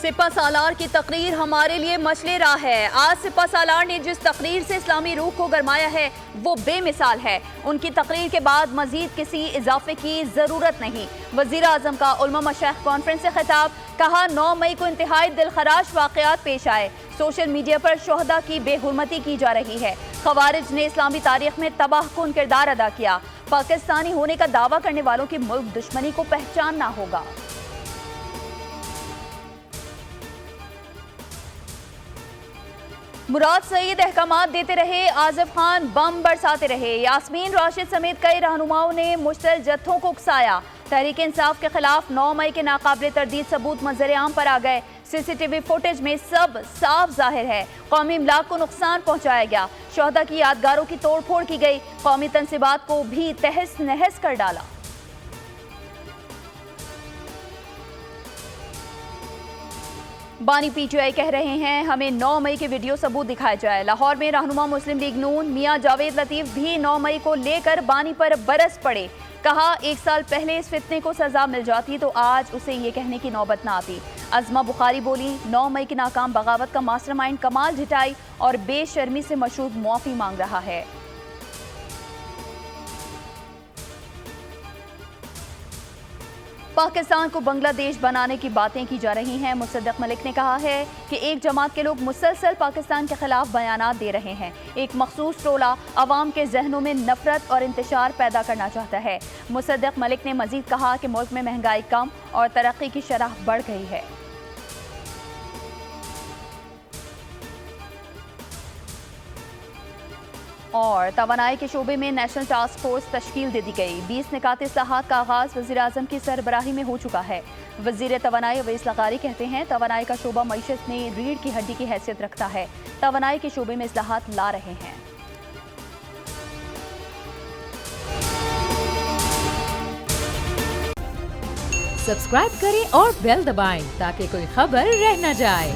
سپہ سالار کی تقریر ہمارے لیے مشعل راہ ہے۔ آج سپہ سالار نے جس تقریر سے اسلامی روح کو گرمایا ہے وہ بے مثال ہے۔ ان کی تقریر کے بعد مزید کسی اضافے کی ضرورت نہیں۔ وزیر اعظم کا علماء مشائخ کانفرنس سے خطاب، کہا 9 مئی کو انتہائی دلخراش واقعات پیش آئے۔ سوشل میڈیا پر شہداء کی بے حرمتی کی جا رہی ہے۔ خوارج نے اسلامی تاریخ میں تباہ کن کردار ادا کیا۔ پاکستانی ہونے کا دعویٰ کرنے والوں کی ملک دشمنی کو پہچاننا ہوگا۔ مراد سعید احکامات دیتے رہے، آصف خان بم برساتے رہے۔ یاسمین راشد سمیت کئی رہنماؤں نے مشتعل جتھوں کو اکسایا۔ تحریک انصاف کے خلاف 9 مئی کے ناقابل تردید ثبوت منظر عام پر آ گئے۔ سی سی ٹی وی فوٹیج میں سب صاف ظاہر ہے۔ قومی املاک کو نقصان پہنچایا گیا۔ شہداء کی یادگاروں کی توڑ پھوڑ کی گئی۔ قومی تنصیبات کو بھی تہس نہس کر ڈالا۔ بانی پی ٹی آئی کہہ رہے ہیں ہمیں 9 مئی کے ویڈیو ثبوت دکھائے جائے۔ لاہور میں رہنما مسلم لیگ نون میاں جاوید لطیف بھی 9 مئی کو لے کر بانی پر برس پڑے۔ کہا 1 سال پہلے اس فتنے کو سزا مل جاتی تو آج اسے یہ کہنے کی نوبت نہ آتی۔ عظمہ بخاری بولی 9 مئی کی ناکام بغاوت کا ماسٹر مائنڈ کمال جھٹائی اور بے شرمی سے مشہود معافی مانگ رہا ہے۔ پاکستان کو بنگلہ دیش بنانے کی باتیں کی جا رہی ہیں۔ مصدق ملک نے کہا ہے کہ ایک جماعت کے لوگ مسلسل پاکستان کے خلاف بیانات دے رہے ہیں۔ ایک مخصوص ٹولہ عوام کے ذہنوں میں نفرت اور انتشار پیدا کرنا چاہتا ہے۔ مصدق ملک نے مزید کہا کہ ملک میں مہنگائی کم اور ترقی کی شرح بڑھ گئی ہے۔ اور توانائی کے شعبے میں نیشنل ٹاسک فورس تشکیل دے دی گئی۔ 20 نکاتی اصلاحات کا آغاز وزیر اعظم کی سربراہی میں ہو چکا ہے۔ وزیر توانائی اویس لغاری کہتے ہیں توانائی کا شعبہ معیشت میں ریڑھ کی ہڈی کی حیثیت رکھتا ہے۔ توانائی کے شعبے میں اصلاحات لا رہے ہیں۔ سبسکرائب کریں اور بیل دبائیں تاکہ کوئی خبر رہ نہ جائے۔